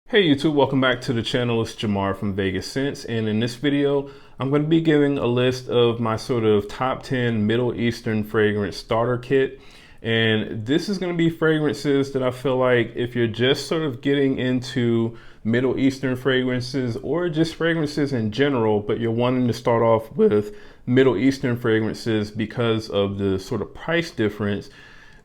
Hey YouTube, welcome back to the channel. It's Jamar from Vegas Scents, and in this video I'm going to be giving a list of my sort of top 10 Middle Eastern fragrance starter kit. And this is going to be fragrances that I feel like if you're just sort of getting into Middle Eastern fragrances or just fragrances in general, but you're wanting to start off with Middle Eastern fragrances because of the sort of price difference,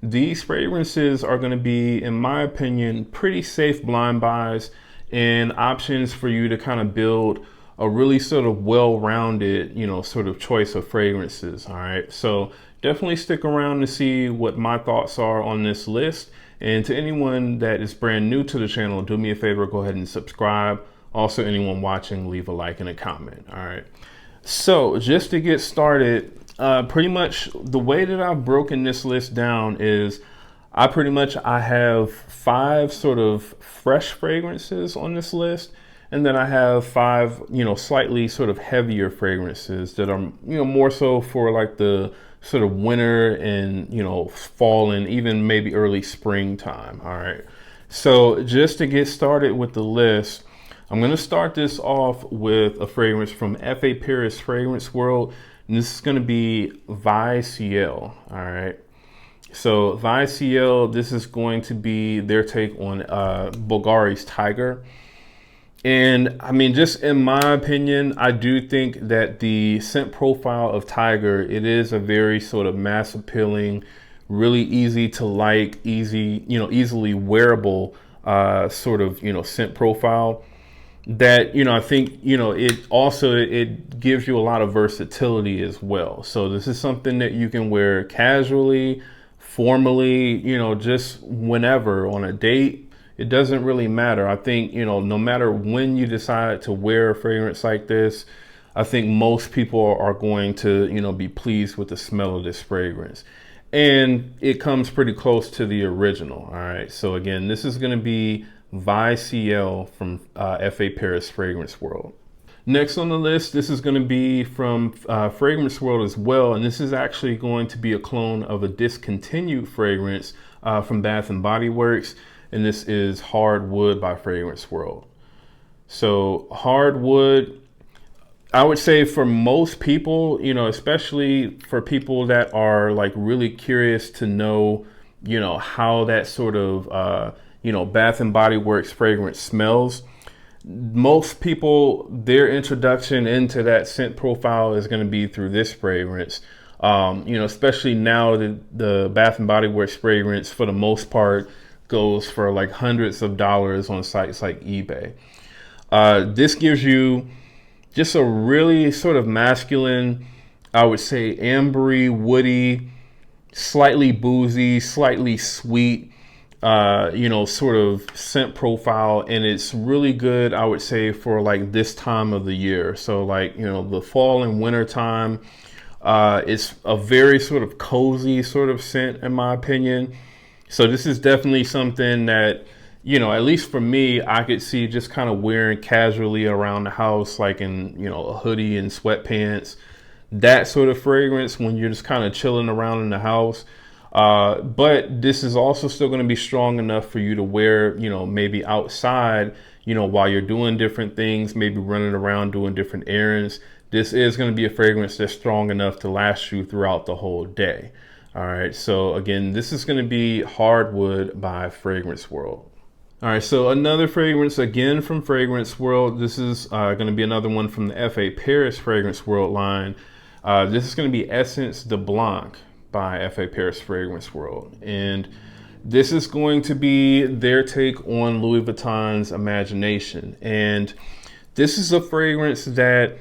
these fragrances are going to be, in my opinion, pretty safe blind buys and options for you to kind of build a really sort of well-rounded, sort of choice of fragrances. All right. So definitely stick around to see what my thoughts are on this list. And to anyone that is brand new to the channel, do me a favor, go ahead and subscribe. Also, anyone watching, leave a like and a comment. All right. So just to get started, pretty much the way that I've broken this list down is I have 5 sort of fresh fragrances on this list. And then I have 5, slightly sort of heavier fragrances that are, more so for like the sort of winter and, fall and even maybe early springtime. All right. So just to get started with the list, I'm going to start this off with a fragrance from F.A. Paris Fragrance World. And this is going to be Vie Ciel. All right. So Vie Ciel, this is going to be their take on Bulgari's Tiger. And I mean, just in my opinion, I do think that the scent profile of Tiger, it is a very sort of mass appealing, really easy to like, easily wearable sort of, scent profile that, I think, it gives you a lot of versatility as well. So this is something that you can wear casually, formally, just whenever on a date. It doesn't really matter. I think, no matter when you decide to wear a fragrance like this, I think most people are going to, be pleased with the smell of this fragrance. And it comes pretty close to the original. All right. So again, this is going to be Vie Ciel from F.A. Paris Fragrance World. Next on the list, this is going to be from Fragrance World as well. And this is actually going to be a clone of a discontinued fragrance from Bath and Body Works. And this is Hardwood by Fragrance World. So Hardwood, I would say for most people, especially for people that are like really curious to know, how that sort of, Bath and Body Works fragrance smells. Most people, their introduction into that scent profile is going to be through this fragrance. Especially now that the Bath and Body Works fragrance, for the most part, goes for like hundreds of dollars on sites like eBay. This gives you just a really sort of masculine, I would say ambery, woody, slightly boozy, slightly sweet, sort of scent profile. And it's really good, I would say, for like this time of the year. So like, the fall and winter time, it's a very sort of cozy sort of scent in my opinion. So this is definitely something that, at least for me, I could see just kind of wearing casually around the house, like in, a hoodie and sweatpants, that sort of fragrance when you're just kind of chilling around in the house. But this is also still going to be strong enough for you to wear, maybe outside, while you're doing different things, maybe running around doing different errands. This is going to be a fragrance that's strong enough to last you throughout the whole day. All right. So again, this is going to be Hardwood by Fragrance World. All right. So another fragrance again from Fragrance World. This is going to be another one from the F.A. Paris Fragrance World line. This is going to be Essence de Blanc by F.A. Paris Fragrance World. And this is going to be their take on Louis Vuitton's Imagination. And this is a fragrance that,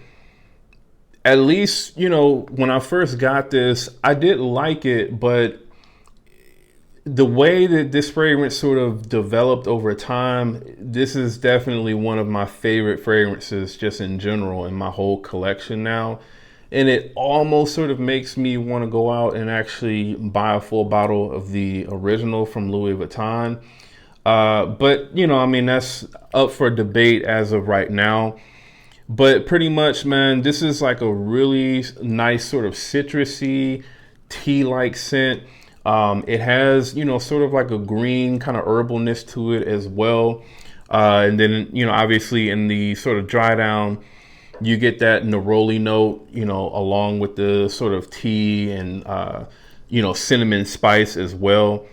at least, when I first got this, I did like it, but the way that this fragrance sort of developed over time, this is definitely one of my favorite fragrances just in general in my whole collection now. And it almost sort of makes me want to go out and actually buy a full bottle of the original from Louis Vuitton. But, I mean, that's up for debate as of right now. But pretty much, man, this is like a really nice sort of citrusy, tea-like scent. It has, sort of like a green kind of herbalness to it as well. And then, you know, obviously in the sort of dry down, you get that neroli note, you know, along with the sort of tea and, you know, cinnamon spice as well.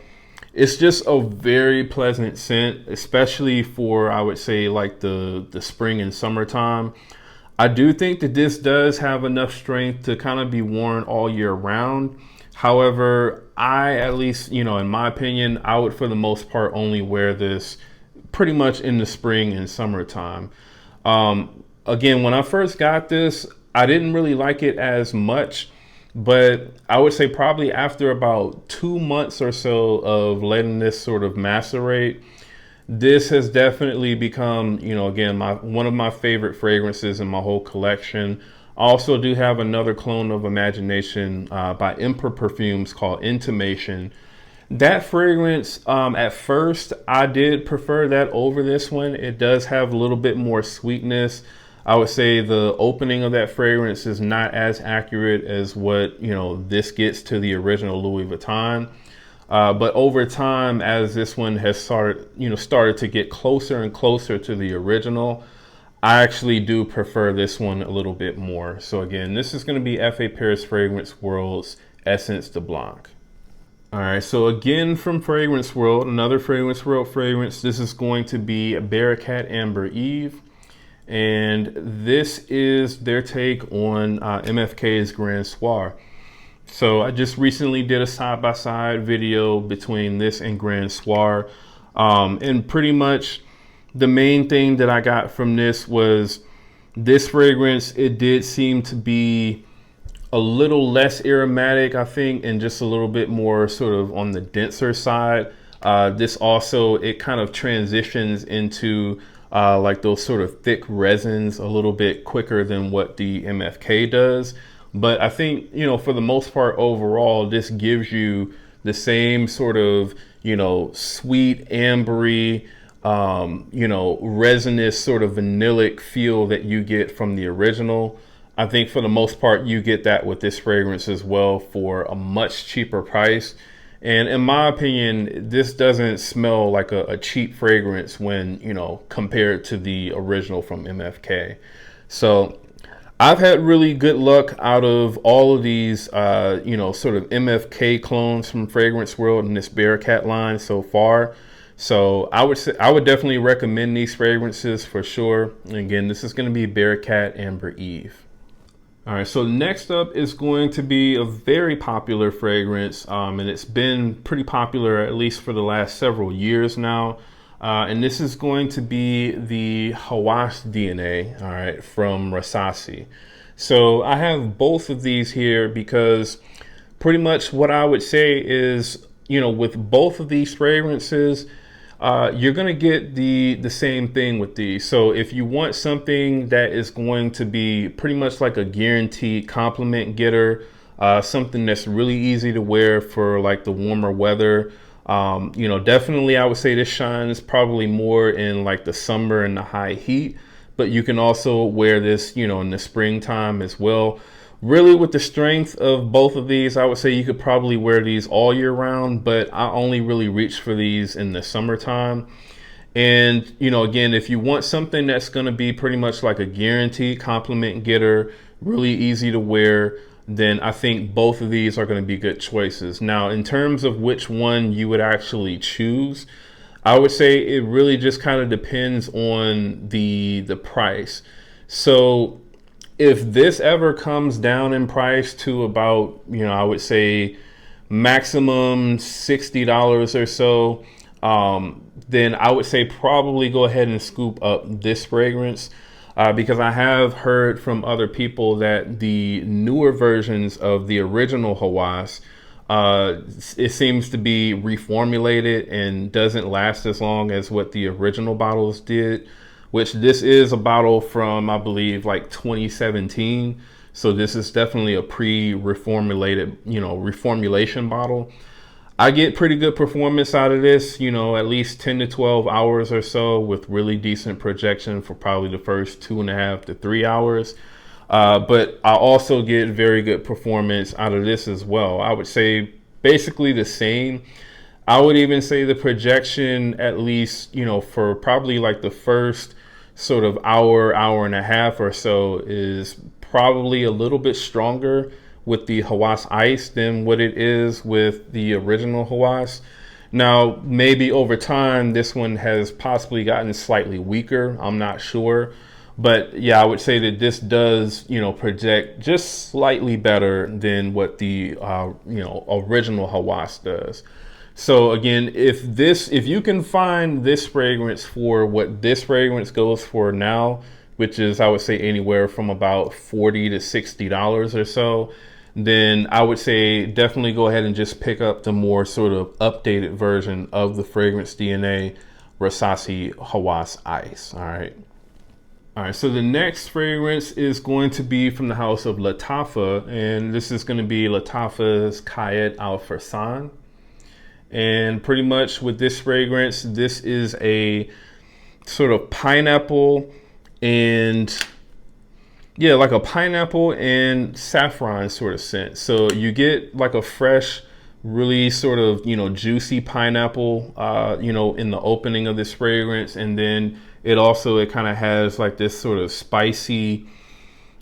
It's just a very pleasant scent, especially for, I would say, like the spring and summertime. I do think that this does have enough strength to kind of be worn all year round. However, I, at least, you know, in my opinion, I would for the most part only wear this pretty much in the spring and summertime. Again, when I first got this, I didn't really like it as much, but I would say probably after about 2 months or so of letting this sort of macerate, this has definitely become, you know, again, one of my favorite fragrances in my whole collection. I also do have another clone of Imagination by Emperor Perfumes called Intimation. That fragrance, at first, I did prefer that over this one. It does have a little bit more sweetness. I would say the opening of that fragrance is not as accurate as what, you know, this gets to the original Louis Vuitton. But over time, as this one has started to get closer and closer to the original, I actually do prefer this one a little bit more. So again, this is going to be F.A. Paris Fragrance World's Essence de Blanc. All right, so again from Fragrance World, another Fragrance World fragrance. This is going to be Barakkat Ambre Eve. And this is their take on MFK's Grand Soir. So I just recently did a side-by-side video between this and Grand Soir. And pretty much the main thing that I got from this was this fragrance, it did seem to be a little less aromatic, I think, and just a little bit more sort of on the denser side. This also, it kind of transitions into like those sort of thick resins a little bit quicker than what the MFK does. But I think, you know, for the most part overall, this gives you the same sort of, you know, sweet, ambery, you know, resinous sort of vanillic feel that you get from the original. I think for the most part, you get that with this fragrance as well for a much cheaper price. And in my opinion, this doesn't smell like a cheap fragrance when, you know, compared to the original from MFK. So I've had really good luck out of all of these, you know, sort of MFK clones from Fragrance World and this Barakkat line so far. So I would definitely recommend these fragrances for sure. And again, this is going to be Barakkat Ambre Eve. All right, so next up is going to be a very popular fragrance, and it's been pretty popular at least for the last several years now. And this is going to be the Hawas DNA, all right, from Rasasi. So I have both of these here because pretty much what I would say is, you know, with both of these fragrances, you're going to get the same thing with these. So if you want something that is going to be pretty much like a guaranteed compliment getter, something that's really easy to wear for like the warmer weather, you know, definitely I would say this shines probably more in like the summer and the high heat, but you can also wear this, you know, in the springtime as well. Really, with the strength of both of these, I would say you could probably wear these all year round, but I only really reach for these in the summertime. And, you know, again, if you want something that's going to be pretty much like a guaranteed compliment getter, really easy to wear, then I think both of these are going to be good choices. Now, in terms of which one you would actually choose, I would say it really just kind of depends on the price. So if this ever comes down in price to about, you know, I would say maximum $60 or so, then I would say probably go ahead and scoop up this fragrance, because I have heard from other people that the newer versions of the original Hawas, it seems to be reformulated and doesn't last as long as what the original bottles did, which this is a bottle from, I believe, like 2017. So this is definitely a pre-reformulated, you know, reformulation bottle. I get pretty good performance out of this, you know, at least 10 to 12 hours or so with really decent projection for probably the first 2.5 to 3 hours. But I also get very good performance out of this as well. I would say basically the same. I would even say the projection, at least, you know, for probably like the first sort of hour and a half or so, is probably a little bit stronger with the Hawas Ice than what it is with the original Hawas. Now, maybe over time, this one has possibly gotten slightly weaker. I'm not sure. But yeah, I would say that this does, you know, project just slightly better than what the, you know, original Hawas does. So again, if you can find this fragrance for what this fragrance goes for now, which is, I would say, anywhere from about $40 to $60 or so, then I would say definitely go ahead and just pick up the more sort of updated version of the Fragrance DNA Rasasi Hawas Ice. All right. All right, so the next fragrance is going to be from the house of Lattafa, and this is going to be Lattafa's Qaed Al Fursan. And pretty much with this fragrance, this is a sort of pineapple and, yeah, like a pineapple and saffron sort of scent. So you get like a fresh, really sort of, you know, juicy pineapple, you know, in the opening of this fragrance. And then it kind of has like this sort of spicy,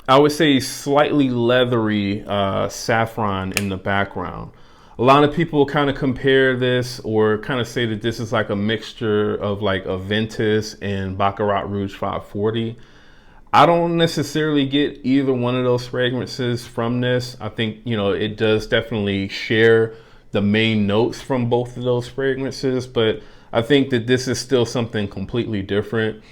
I would say slightly leathery saffron in the background. A lot of people kind of compare this or kind of say that this is like a mixture of like Aventus and Baccarat Rouge 540. I don't necessarily get either one of those fragrances from this. I think, you know, it does definitely share the main notes from both of those fragrances, but I think that this is still something completely different.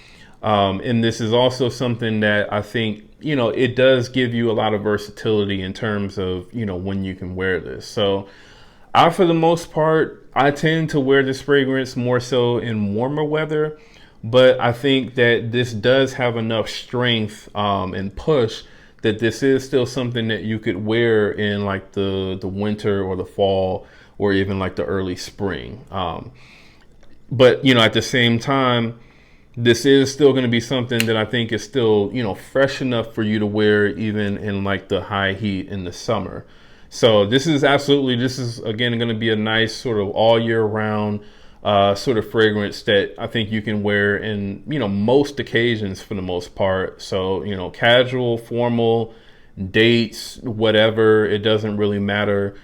And this is also something that I think, you know, it does give you a lot of versatility in terms of, you know, when you can wear this. So for the most part, I tend to wear this fragrance more so in warmer weather, but I think that this does have enough strength and push that this is still something that you could wear in like the winter or the fall or even like the early spring. But, you know, at the same time, this is still going to be something that I think is still, you know, fresh enough for you to wear even in like the high heat in the summer. So this is again going to be a nice sort of all year round sort of fragrance that I think you can wear in, you know, most occasions for the most part. So, you know, casual, formal, dates, whatever, it doesn't really matter.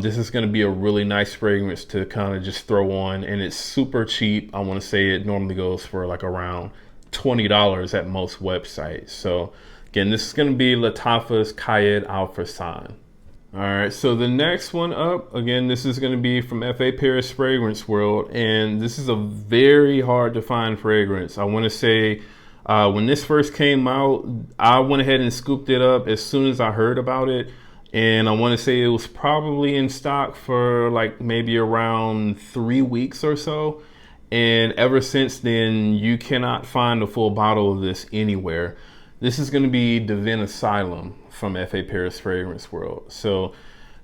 This is going to be a really nice fragrance to kind of just throw on, and it's super cheap. I want to say it normally goes for like around $20 at most websites. So again, this is going to be Lattafa's Qaed Al Fursan. All right, so the next one up, again, this is going to be from F.A. Paris Fragrance World, and this is a very hard to find fragrance. I want to say when this first came out, I went ahead and scooped it up as soon as I heard about it, and I want to say it was probably in stock for like maybe around 3 weeks or so, and ever since then, you cannot find a full bottle of this anywhere. This is going to be Divin Asylum from F.A. Paris Fragrance World. So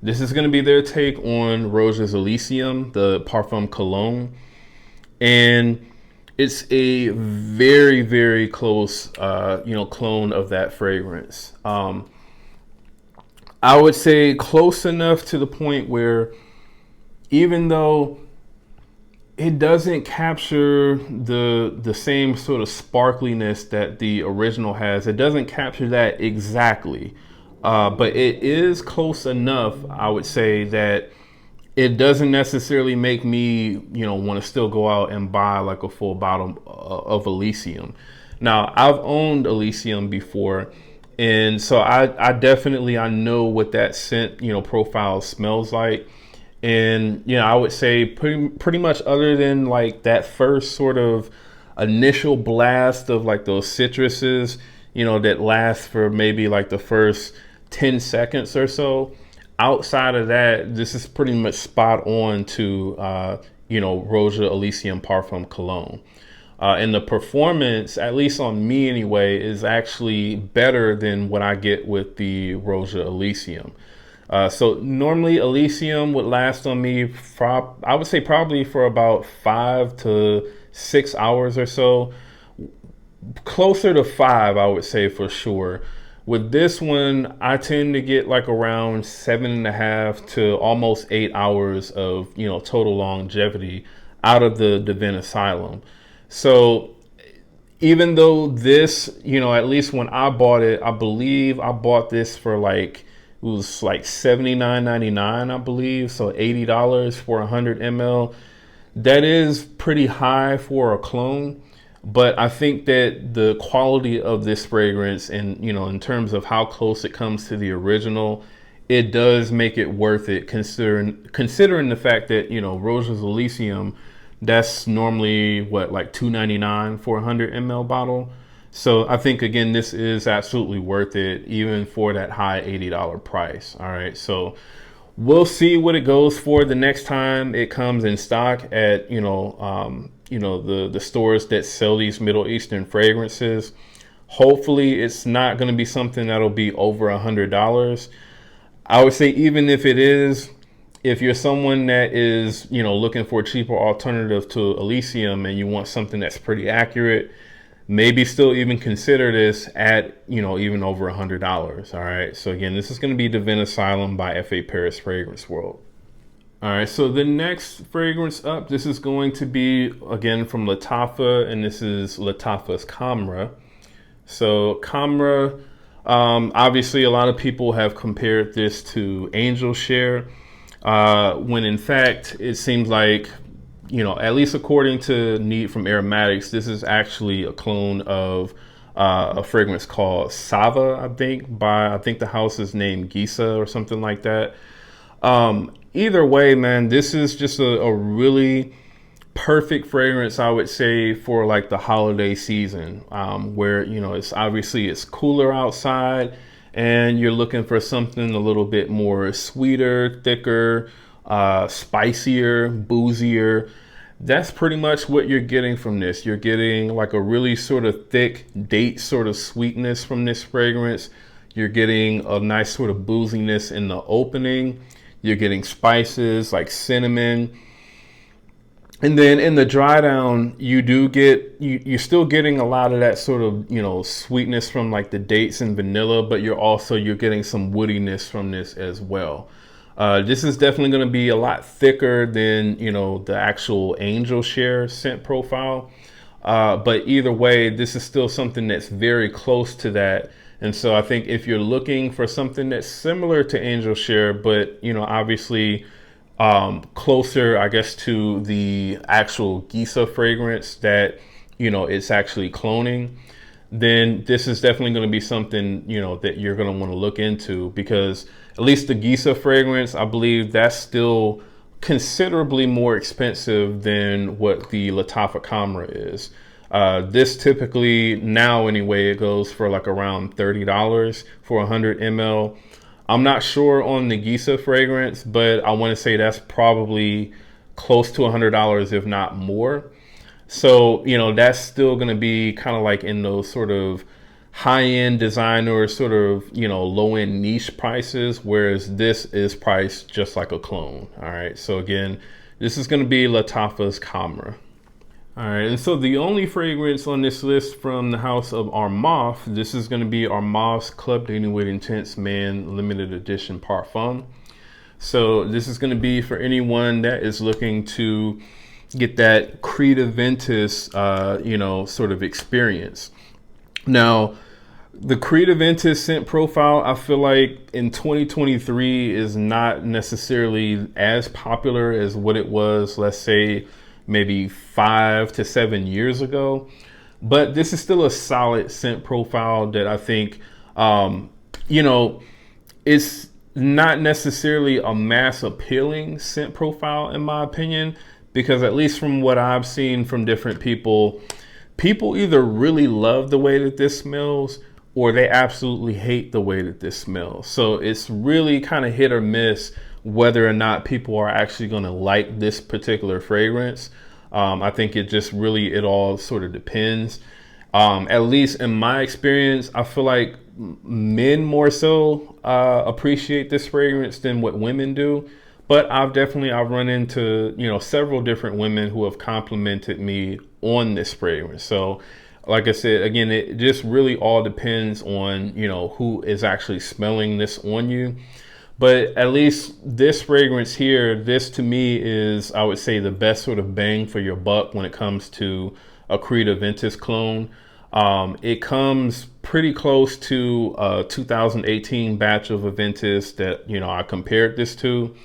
this is going to be their take on Roja's Elysium, the Parfum Cologne. And it's a very, very close, you know, clone of that fragrance. I would say close enough to the point where even though it doesn't capture the same sort of sparkliness that the original has, it doesn't capture that exactly, but it is close enough, I would say, that it doesn't necessarily make me, you know, want to still go out and buy like a full bottle of Elysium. Now, I've owned Elysium before, and so I definitely, I know what that scent, you know, profile smells like. And, you know, I would say pretty much other than like that first sort of initial blast of like those citruses, you know, that lasts for maybe like the first 10 seconds or so. Outside of that, this is pretty much spot on to, you know, Roja Elysium Parfum Cologne. And the performance, at least on me anyway, is actually better than what I get with the Roja Elysium. So normally Elysium would last on me, I would say probably for about 5 to 6 hours or so. Closer to 5, I would say for sure. With this one, I tend to get like around 7.5 to almost 8 hours of, total longevity out of the Divin Asylum. So even though this, at least when I bought it, I believe I bought this for like, it was like $79.99, I believe. So $80 for 100 ml. That is pretty high for a clone. But I think that the quality of this fragrance and, in terms of how close it comes to the original, it does make it worth it considering the fact that, Rosa's Elysium, that's normally what, like $2.99 for a 100 ml bottle. So I think, again, this is absolutely worth it, even for that high $80 price. All right. So we'll see what it goes for the next time it comes in stock at, the stores that sell these Middle Eastern fragrances. Hopefully it's not going to be something that'll be over $100. I would say, even if it is, if you're someone that is, looking for a cheaper alternative to Elysium and you want something that's pretty accurate, maybe still even consider this at, even over $100. All right. So again, this is going to be Divin Asylum by F.A. Paris Fragrance World. All right. So the next fragrance up, this is going to be, again, from Lattafa, and this is Lattafa's Khamarah. So Khamarah, obviously a lot of people have compared this to Angel Share, when in fact it seems like, at least according to Need from Aromatics, this is actually a clone of a fragrance called Sava, I think the house is named Gisa or something like that. Either way, man, this is just a really perfect fragrance, I would say, for like the holiday season, where, it's cooler outside and you're looking for something a little bit more sweeter, thicker, spicier, boozier. That's pretty much what you're getting from this. You're getting like a really sort of thick date sort of sweetness from this fragrance. You're getting a nice sort of booziness in the opening. You're getting spices like cinnamon. And then in the dry down, you're still getting a lot of that sort of, sweetness from like the dates and vanilla, but you're getting some woodiness from this as well. This is definitely going to be a lot thicker than, the actual Angel Share scent profile. But either way, this is still something that's very close to that. And so I think if you're looking for something that's similar to Angel Share, but, obviously closer, I guess, to the actual Gisa fragrance that, it's actually cloning, then this is definitely going to be something, that you're going to want to look into, because at least the Gisa fragrance, I believe that's still considerably more expensive than what the Lattafa Khamarah is. This typically, now anyway, it goes for like around $30 for 100 ml. I'm not sure on the Gisa fragrance, but I want to say that's probably close to $100, if not more. So, that's still going to be kind of like in those sort of high-end designer sort of, low-end niche prices, whereas this is priced just like a clone. All right. So again, this is going to be Lattafa's Khamarah. All right, and so the only fragrance on this list from the house of Armaf, this is going to be Armaf's Club Dating with Intense Man limited edition Parfum. So this is going to be for anyone that is looking to get that Creed Aventus, sort of experience. Now, the Creed Aventus scent profile, I feel like in 2023 is not necessarily as popular as what it was, let's say, maybe 5 to 7 years ago. But this is still a solid scent profile that I think, it's not necessarily a mass appealing scent profile in my opinion, because at least from what I've seen from different people either really love the way that this smells or they absolutely hate the way that this smells. So it's really kind of hit or miss whether or not people are actually going to like this particular fragrance. I think it all sort of depends. At least in my experience, I feel like men more so appreciate this fragrance than what women do. But I've run into, several different women who have complimented me on this fragrance. So Like I said, again, it just really all depends on, you know, who is actually smelling this on you. But at least this fragrance here, this to me is, I would say, the best sort of bang for your buck when it comes to a Creed Aventus clone. It comes pretty close to a 2018 batch of Aventus that, you know, I compared this to.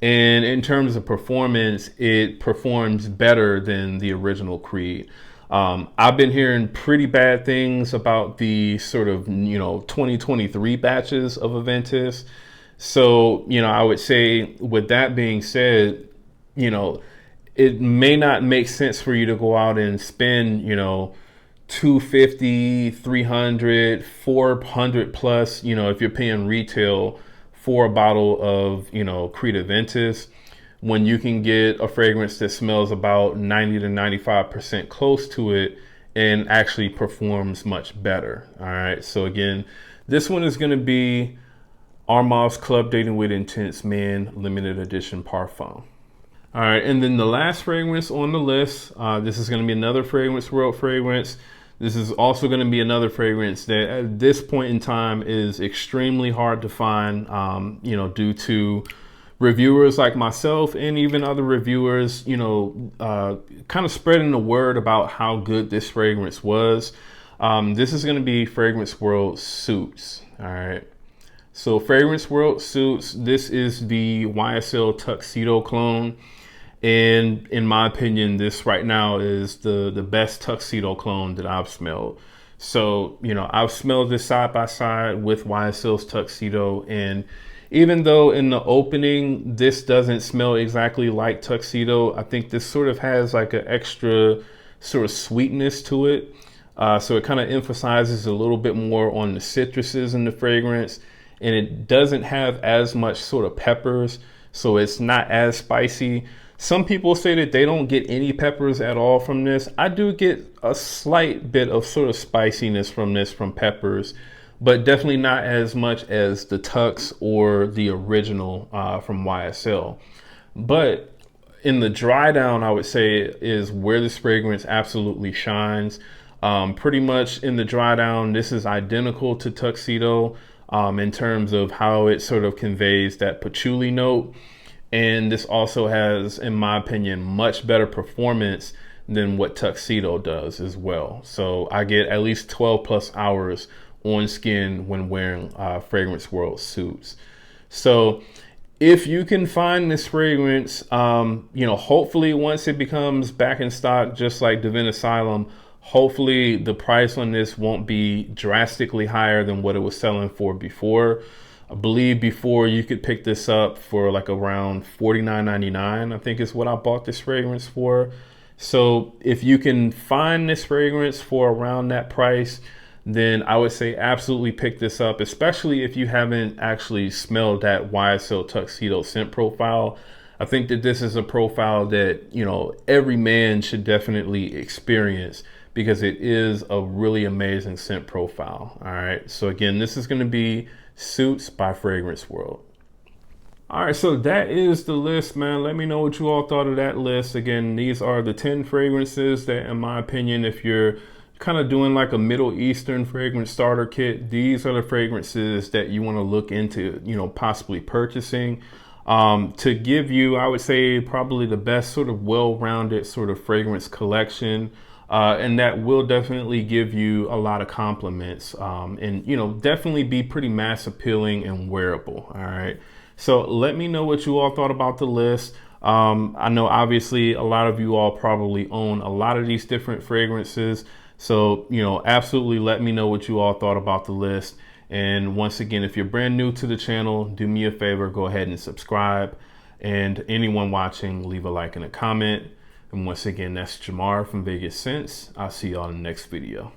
And in terms of performance, it performs better than the original Creed. I've been hearing pretty bad things about the sort of, you know, 2023 batches of Aventus. So, you know, I would say with that being said, you know, it may not make sense for you to go out and spend, you know, 250, 300, 400 plus, you know, if you're paying retail for a bottle of, you know, Creed Aventus, when you can get a fragrance that smells about 90 to 95% close to it and actually performs much better. All right. So again, this one is going to be Armav's Club Dating with Intense Man limited edition Parfum. All right, and then the last fragrance on the list, this is going to be another Fragrance World fragrance. This is also going to be another fragrance that at this point in time is extremely hard to find, you know, due to reviewers like myself and even other reviewers, you know, kind of spreading the word about how good this fragrance was. This is going to be Fragrance World Suits. All right. So Fragrance World Suits, this is the YSL Tuxedo clone. And in my opinion, this right now is the best tuxedo clone that I've smelled. So, you know, I've smelled this side by side with YSL's Tuxedo. And even though in the opening, this doesn't smell exactly like Tuxedo, I think this sort of has like an extra sort of sweetness to it. So it kind of emphasizes a little bit more on the citruses in the fragrance. And it doesn't have as much sort of peppers, so it's not as spicy. Some people say that they don't get any peppers at all from this. I do get a slight bit of sort of spiciness from this from peppers, but definitely not as much as the Tux or the original from YSL. But in the dry down, I would say is where this fragrance absolutely shines. Pretty much in the dry down, this is identical to Tuxedo. In terms of how it sort of conveys that patchouli note. And this also has, in my opinion, much better performance than what Tuxedo does as well. So I get at least 12 plus hours on skin when wearing Fragrance World Suits. So if you can find this fragrance, you know, hopefully once it becomes back in stock, just like Divin Asylum, hopefully the price on this won't be drastically higher than what it was selling for before. I believe before you could pick this up for like around $49.99, I think is what I bought this fragrance for. So if you can find this fragrance for around that price, then I would say absolutely pick this up, especially if you haven't actually smelled that YSL Tuxedo scent profile. I think that this is a profile that, you know, every man should definitely experience because it is a really amazing scent profile. All right. So again, this is going to be Suits by Fragrance World. All right. So that is the list, man. Let me know what you all thought of that list. Again, these are the 10 fragrances that, in my opinion, if you're kind of doing like a Middle Eastern fragrance starter kit, these are the fragrances that you want to look into, you know, possibly purchasing. To give you, I would say, probably the best sort of well-rounded sort of fragrance collection. And that will definitely give you a lot of compliments and, you know, definitely be pretty mass appealing and wearable. All right. So let me know what you all thought about the list. I know obviously a lot of you all probably own a lot of these different fragrances. So, you know, absolutely let me know what you all thought about the list. And once again, if you're brand new to the channel, do me a favor, go ahead and subscribe. And anyone watching, leave a like and a comment. And once again, that's Jamar from Vegas Sense. I'll see y'all in the next video.